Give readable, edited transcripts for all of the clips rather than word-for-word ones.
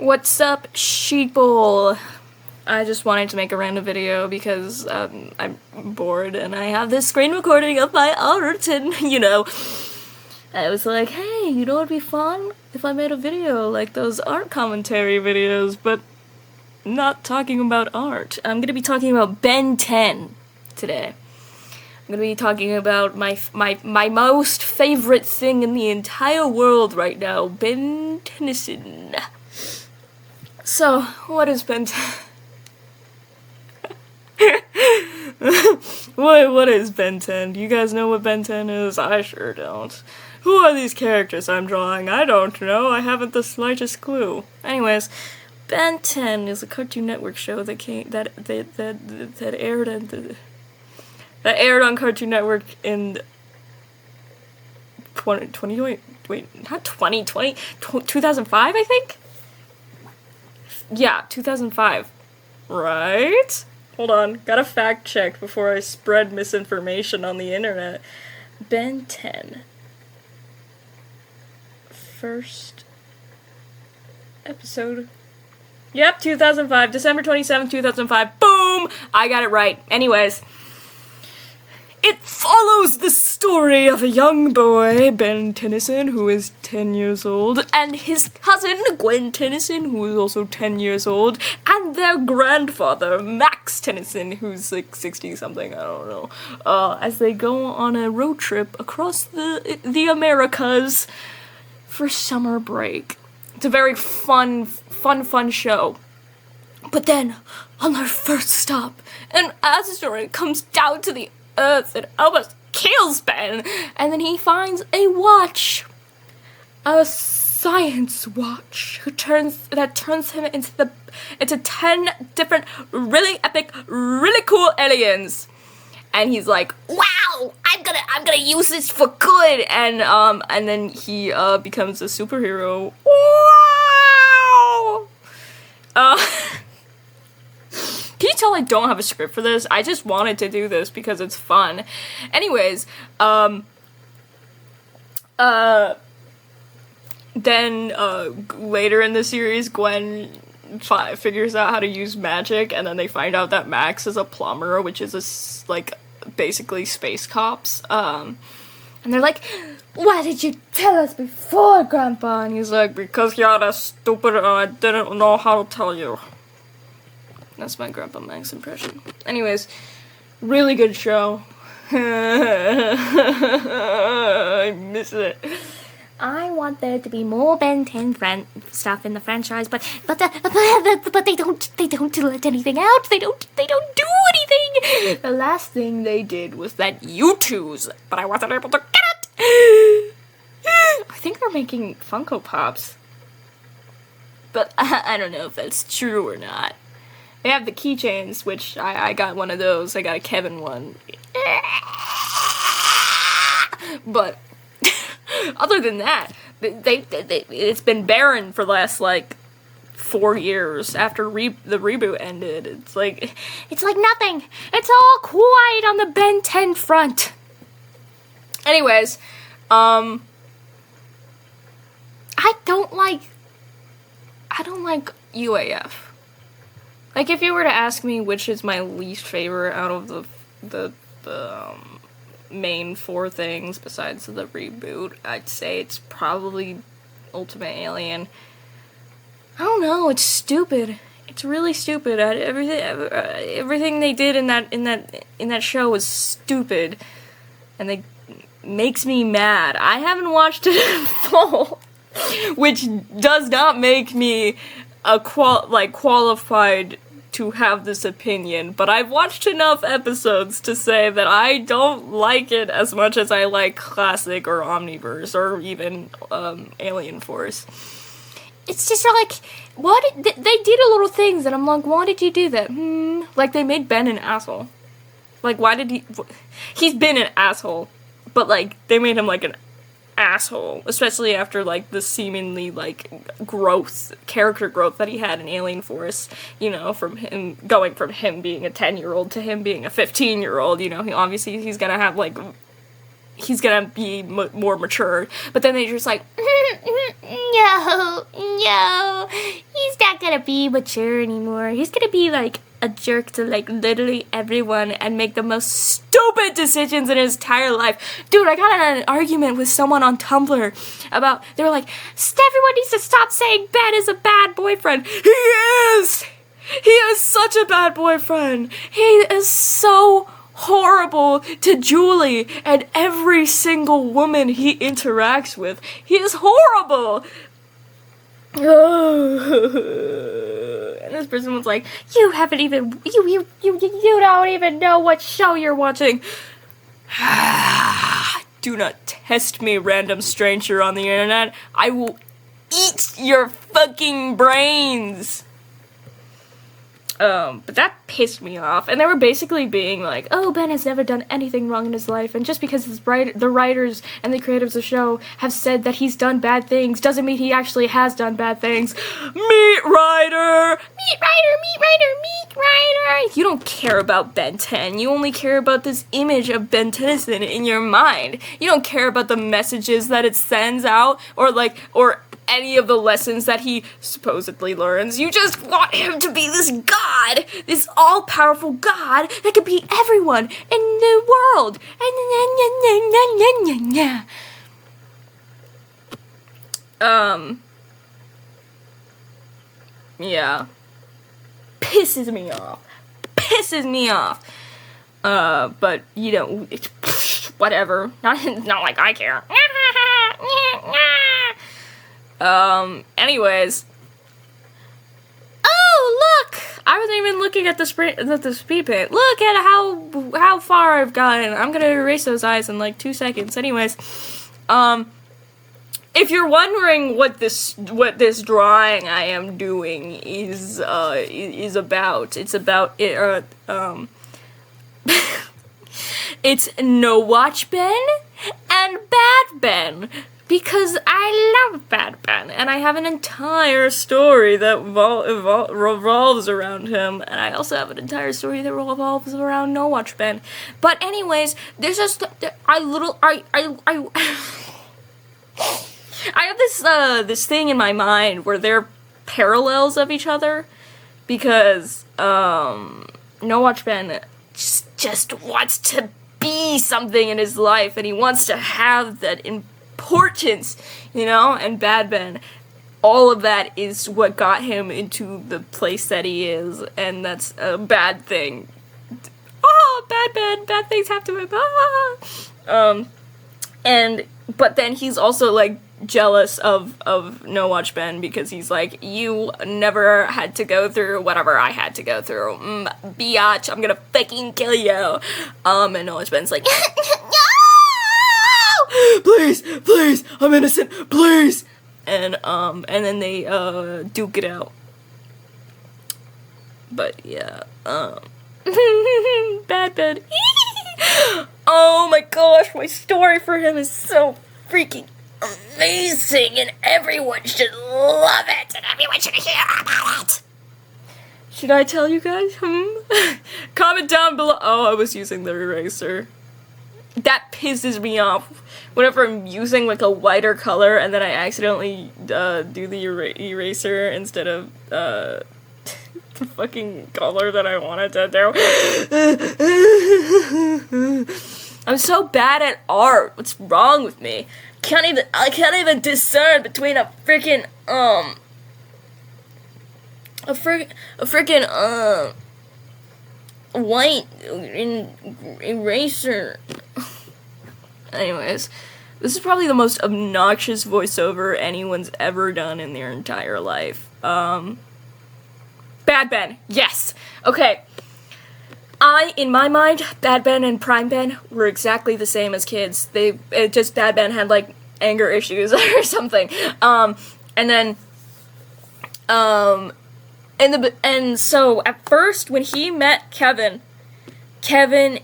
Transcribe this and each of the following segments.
What's up, sheeple? I just wanted to make a random video because I'm bored and I have this screen recording of my art and, I was like, hey, you know what'd be fun? If I made a video like those art commentary videos, but not talking about art. I'm gonna be talking about Ben 10 today. I'm gonna be talking about my most favorite thing in the entire world right now, Ben Tennyson. So, what is Ben 10? What is Ben 10? Do you guys know what Ben 10 is? I sure don't. Who are these characters I'm drawing? I don't know. I haven't the slightest clue. Anyways, Ben 10 is a Cartoon Network show that aired on Cartoon Network in 2005, I think? Yeah, 2005. Right? Hold on, gotta fact check before I spread misinformation on the internet. Ben 10. First episode. Yep, 2005. December 27th, 2005. Boom! I got it right. Anyways. It follows the story of a young boy, Ben Tennyson, who is 10 years old, and his cousin, Gwen Tennyson, who is also 10 years old, and their grandfather, Max Tennyson, who's like 60-something, I don't know, as they go on a road trip across the Americas for summer break. It's a very fun show. But then, on their first stop, an asteroid comes down to the Earth and almost kills Ben, and then he finds a watch, a science watch, that turns him into 10 different really epic, really cool aliens, and he's like, wow, I'm gonna use this for good, and then he becomes a superhero. Wow. Can you tell I don't have a script for this? I just wanted to do this because it's fun. Anyways, then later in the series, Gwen figures out how to use magic, and then they find out that Max is a plumber, which is basically space cops. And they're like, why did you tell us before, Grandpa? And he's like, because you're stupid and I didn't know how to tell you. That's my Grandpa Max impression. Anyways, really good show. I miss it. I want there to be more Ben 10 stuff in the franchise, but they don't let anything out. They don't do anything. The last thing they did was that U2's, but I wasn't able to get it. I think they're making Funko Pops, but I don't know if that's true or not. They have the keychains, which I got one of those. I got a Kevin one. But other than that, it's been barren for the last 4 years after the reboot ended. It's like nothing. It's all quiet on the Ben 10 front. Anyways, I don't like UAF. If you were to ask me which is my least favorite out of the main 4 things besides the reboot, I'd say it's probably Ultimate Alien. I don't know, it's stupid. It's really stupid. Everything they did in that show was stupid, and they makes me mad. I haven't watched it in full, which does not make me qualified to have this opinion, but I've watched enough episodes to say that I don't like it as much as I like Classic or Omniverse or even Alien Force. It's just they did a little things and I'm like, why did you do that? They made Ben an asshole. Why did he's been an asshole, but they made him an asshole, especially after the seemingly character growth that he had in Alien Force, from him going from him being a 10-year-old to him being a 15-year-old, he's gonna have he's gonna be more mature, but then they just no, he's gonna be mature anymore. He's gonna be, like, a jerk to, like, literally everyone and make the most stupid decisions in his entire life. Dude, I got in an argument with someone on Tumblr about, they were like, everyone needs to stop saying Ben is a bad boyfriend. He is! He is such a bad boyfriend. He is so horrible to Julie and every single woman he interacts with. He is horrible. And this person was like, you haven't even, you don't even know what show you're watching. Do not test me, random stranger on the internet. I will eat your fucking brains. But that pissed me off, and they were basically being like, oh, Ben has never done anything wrong in his life, and just because the writers and the creators of the show have said that he's done bad things doesn't mean he actually has done bad things. Meat Rider! Meat Rider, Meat Rider, Meat Rider! You don't care about Ben 10, you only care about this image of Ben Tennyson in your mind. You don't care about the messages that it sends out, or any of the lessons that he supposedly learns. You just want him to be this god, this all-powerful god that could be everyone in the world. Yeah. Pisses me off. Pisses me off. But, you know, whatever. Not like I care. Anyways. Oh, look! I wasn't even looking at the speed paint. Look at how far I've gotten. I'm gonna erase those eyes in like 2 seconds. Anyways, if you're wondering what this drawing I am doing is about, it's about it's No Watch Ben and Bad Ben. Because I love Bad Ben, and I have an entire story that revolves around him, and I also have an entire story that revolves around No Watch Ben. But anyways, there's just I have this thing in my mind where they're parallels of each other, because No Watch Ben just wants to be something in his life, and he wants to have that importance, you know, and Bad Ben, all of that is what got him into the place that he is, and that's a bad thing. Oh, Bad Ben, bad things happen to him. But then he's also, like, jealous of No Watch Ben, because he's like, you never had to go through whatever I had to go through. Biatch, I'm gonna fucking kill you. And No Watch Ben's like, please, please, I'm innocent, please! And then they, duke it out. But, yeah, Bad Ben. Oh my gosh, my story for him is so freaking amazing, and everyone should love it, and everyone should hear about it! Should I tell you guys? Comment down below. Oh, I was using the eraser. That pisses me off. Whenever I'm using, like, a lighter color, and then I accidentally, do the eraser instead of, the fucking color that I wanted to do. I'm so bad at art. What's wrong with me? I can't even discern between a freaking, white eraser. Anyways, this is probably the most obnoxious voiceover anyone's ever done in their entire life. Bad Ben, yes. Okay. In my mind, Bad Ben and Prime Ben were exactly the same as kids. Just Bad Ben had, like, anger issues or something. And so at first, when he met Kevin joined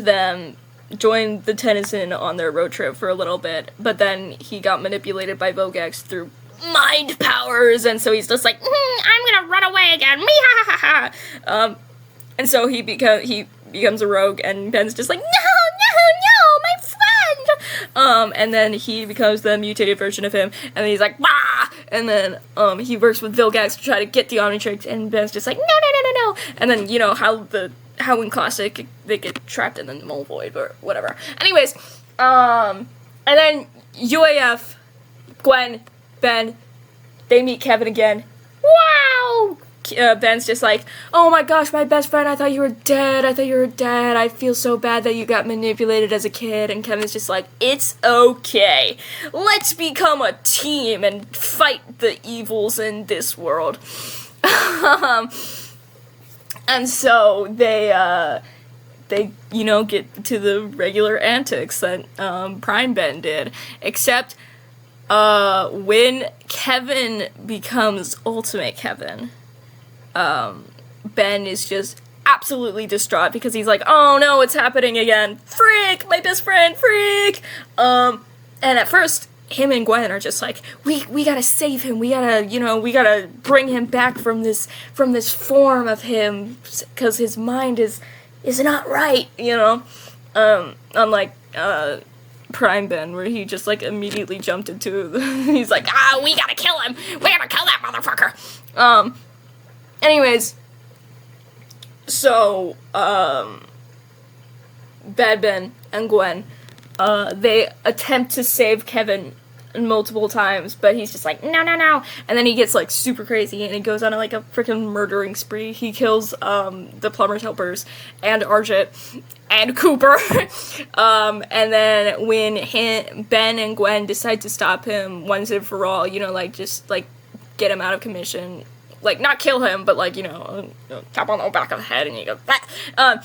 the Tennyson on their road trip for a little bit, but then he got manipulated by Vogex through mind powers, and so he's just like, I'm gonna run away again, and so he becomes a rogue, and Ben's just like, no, my friend! And then he becomes the mutated version of him, and then he's like, bah! and then he works with Vilgax to try to get the Omnitrix, and Ben's just like, no, and then, you know, how in Classic they get trapped in the Mole Void or whatever. Anyways, and then UAF, Gwen, Ben, they meet Kevin again. Wow! Ben's just like, oh my gosh, my best friend, I thought you were dead, I feel so bad that you got manipulated as a kid, and Kevin's just like, it's okay, let's become a team and fight the evils in this world. And so they, you know, get to the regular antics that Prime Ben did, except when Kevin becomes Ultimate Kevin, Ben is just absolutely distraught because he's like, oh no, it's happening again. Frick, my best friend, frick. And at first, him and Gwen are just like, we gotta save him. We gotta bring him back from this form of him, because his mind is not right, you know. Unlike Prime Ben, where he just like immediately jumped into he's like, we gotta kill him. We gotta kill that motherfucker. Anyways, so, Bad Ben and Gwen, they attempt to save Kevin multiple times, but he's just like, no, and then he gets, like, super crazy, and he goes on, like, a freaking murdering spree. He kills, the plumber's helpers, and Arjit, and Cooper, and then when Ben and Gwen decide to stop him once and for all, you know, like, just, like, get him out of commission, like, not kill him, but, like, you know, tap on the back of the head, and you go, that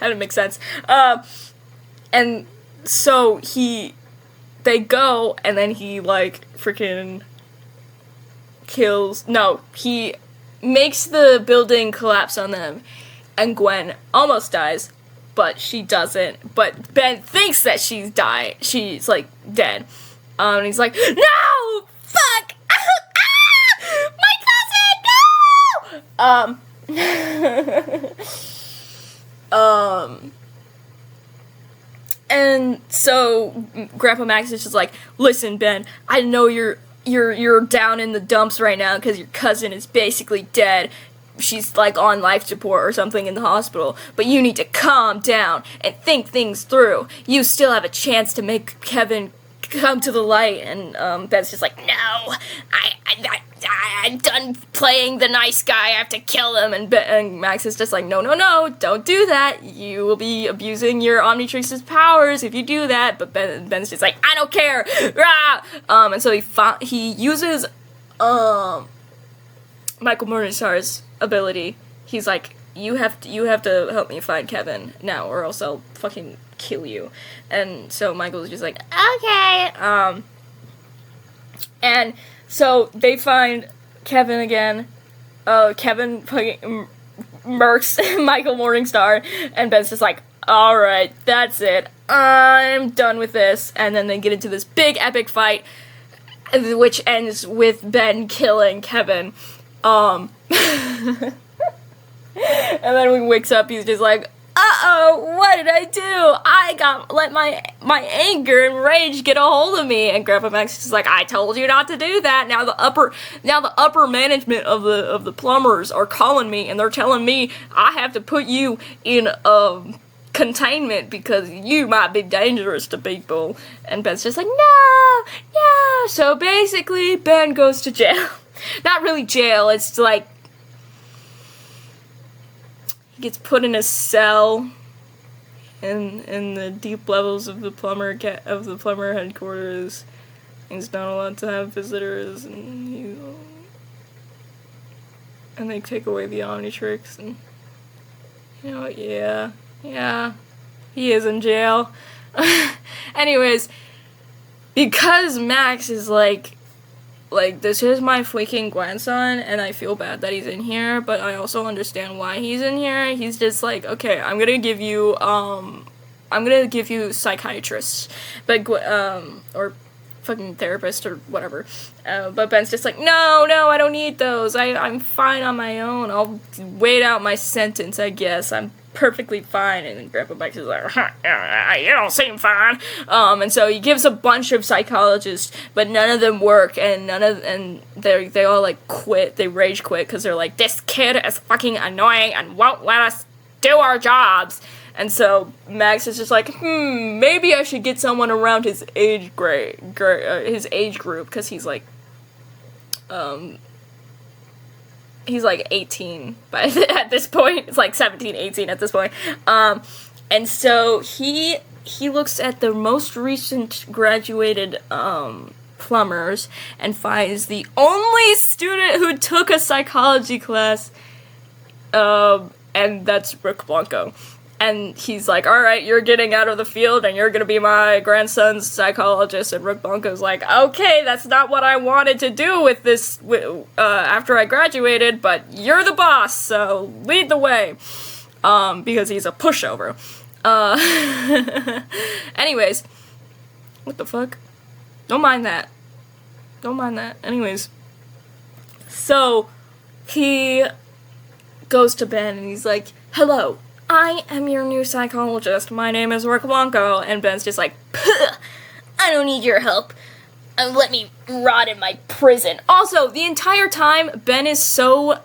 didn't make sense. And so they go, and then he, like, freaking he makes the building collapse on them, and Gwen almost dies, but she doesn't, but Ben thinks that she's like, dead. And he's like, no! Fuck! My cousin, no! And so Grandpa Max is just like, listen, Ben, I know you're down in the dumps right now because your cousin is basically dead. She's like on life support or something in the hospital, but you need to calm down and think things through. You still have a chance to make Kevin come to the light. And Ben's just like, no, I'm done playing the nice guy, I have to kill him. And Max is just like, no, don't do that. You will be abusing your Omnitrix's powers if you do that. But Ben's just like, I don't care. Rah! And so he uses Michael Morningstar's ability. He's like, you have to help me find Kevin now, or else I'll fucking kill you. And so Michael's just like, okay. And so they find Kevin again. Kevin fucking murks Michael Morningstar, and Ben's just like, alright, that's it. I'm done with this. And then they get into this big epic fight, which ends with Ben killing Kevin. And then when he wakes up, he's just like, uh-oh, what did I do? I let my anger and rage get a hold of me. And Grandpa Max is just like, I told you not to do that. Now the upper management of the plumbers are calling me, and they're telling me I have to put you in containment because you might be dangerous to people. And Ben's just like, no. So basically, Ben goes to jail. Not really jail, it's like he gets put in a cell in the deep levels of the plumber headquarters. He's not allowed to have visitors, and they take away the Omnitrix, and you know, yeah, he is in jail. Anyways, because Max is like, this is my freaking grandson, and I feel bad that he's in here, but I also understand why he's in here. He's just like, okay, I'm gonna give you psychiatrists, but, or fucking therapist, or whatever, but Ben's just like, no, I don't need those, I'm fine on my own, I'll wait out my sentence, I guess, I'm perfectly fine. And then Grandpa Mike's is like, you don't seem fine. And so he gives a bunch of psychologists, but none of them work, and they all like quit. They rage quit because they're like, this kid is fucking annoying and won't let us do our jobs. And so Max is just like, maybe I should get someone around his age his age group, because he's like 18 at this point. It's like 17, 18 at this point. And so he looks at the most recent graduated plumbers and finds the only student who took a psychology class, and that's Rick Blanco. And he's like, all right, you're getting out of the field and you're going to be my grandson's psychologist. And Rick Blanco's like, okay, that's not what I wanted to do with this after I graduated, but you're the boss, so lead the way. Because he's a pushover. Anyways. What the fuck? Don't mind that. Anyways. So, he goes to Ben and he's like, hello. I am your new psychologist. My name is Rick Blanco. And Ben's just like, I don't need your help. Let me rot in my prison. Also, the entire time, Ben is so,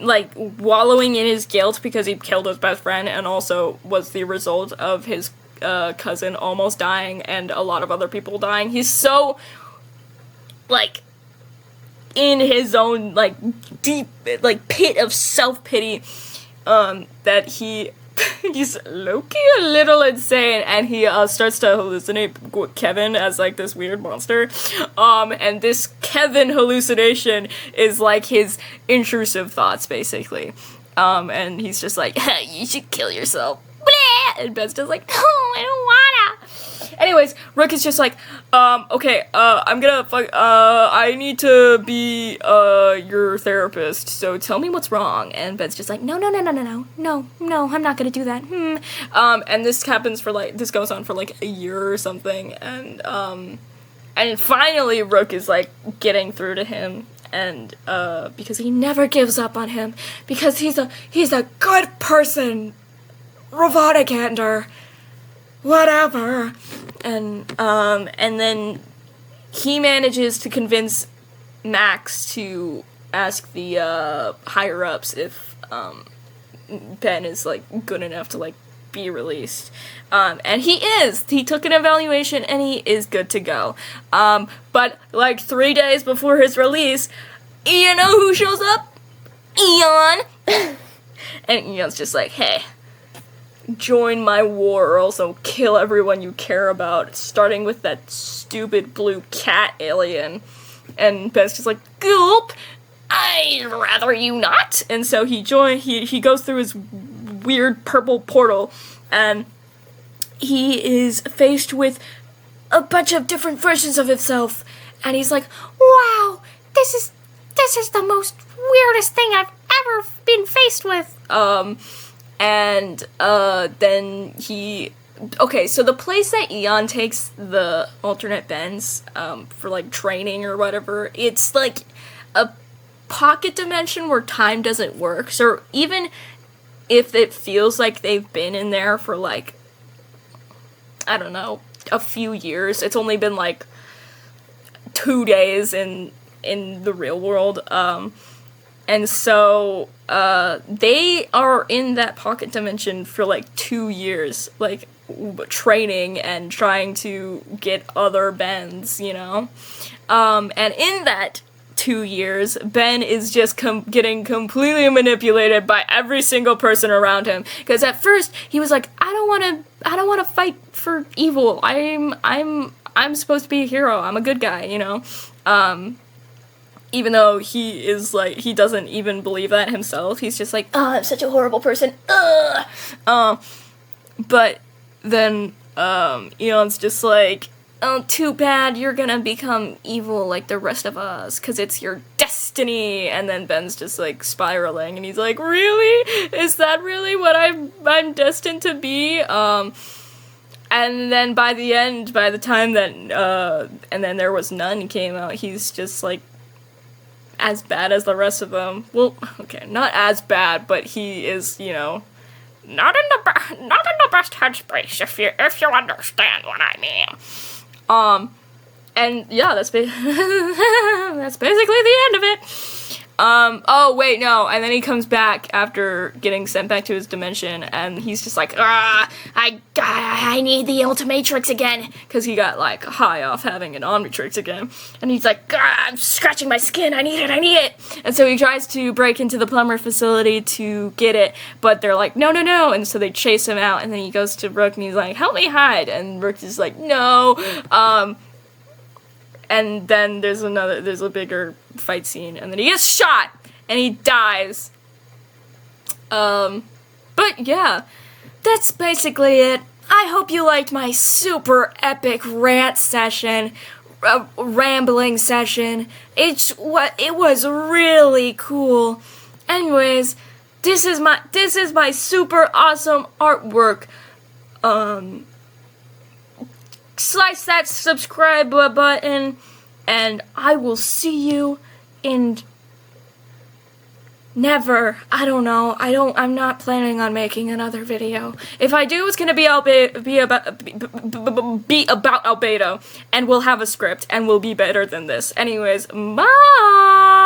like, wallowing in his guilt because he killed his best friend and also was the result of his cousin almost dying and a lot of other people dying. He's so, like, in his own, like, deep, like, pit of self-pity, that he's low-key a little insane, and he starts to hallucinate Kevin as like this weird monster, and this Kevin hallucination is like his intrusive thoughts basically, and he's just like, you should kill yourself, and Ben's just like, no, I don't wanna. Anyways, Rick is just like, okay, I need to be, your therapist, so tell me what's wrong. And Ben's just like, no, I'm not gonna do that, and this goes on for, like, a year or something, and finally Rick is, like, getting through to him, and, because he never gives up on him, because he's a good person, Ravada whatever, and then he manages to convince Max to ask the higher-ups if Ben is, like, good enough to, like, be released, and he is. He took an evaluation and he is good to go, but, like, 3 days before his release, you know who shows up? Eon. And Eon's just like, hey, join my war or else I'll kill everyone you care about, starting with that stupid blue cat alien. And Ben's just like, gulp, I'd rather you not. And so he goes through his weird purple portal, and he is faced with a bunch of different versions of himself, and he's like, wow, this is the most weirdest thing I've ever been faced with. And then so the place that Eon takes the alternate Bens, for, like, training or whatever, it's, like, a pocket dimension where time doesn't work, so even if it feels like they've been in there for, like, I don't know, a few years, it's only been, like, 2 days in the real world, and so, they are in that pocket dimension for, like, 2 years, like, training and trying to get other Bens, you know? And in that 2 years, Ben is just getting completely manipulated by every single person around him. Because at first, he was like, I don't wanna fight for evil. I'm supposed to be a hero. I'm a good guy, you know? Even though he is, like, he doesn't even believe that himself. He's just like, oh, I'm such a horrible person. But then, Eon's just like, oh, too bad, you're gonna become evil like the rest of us, because it's your destiny. And then Ben's just, like, spiraling, and he's like, really? Is that really what I'm destined to be? And then by the time that, and then There Was None came out, he's just, like, as bad as the rest of them. Well, okay, not as bad, but he is, you know, not in the best headspace, if you understand what I mean. And yeah, that's that's basically the end of it. Oh wait, no, and then he comes back after getting sent back to his dimension, and he's just like, I need the Ultimatrix again, because he got, like, high off having an Omnitrix again, and he's like, I'm scratching my skin, I need it, and so he tries to break into the plumber facility to get it, but they're like, no, and so they chase him out, and then he goes to Rook, and he's like, help me hide, and Rook is like, no, and then there's a bigger fight scene, and then he gets shot, and he dies. But yeah, that's basically it. I hope you liked my super epic rant session, rambling session. It was really cool. Anyways, this is my super awesome artwork. Slice that subscribe button, and I will see you in never. I don't know. I'm not planning on making another video. If I do, it's gonna be about Albedo, and we'll have a script, and we'll be better than this. Anyways, bye.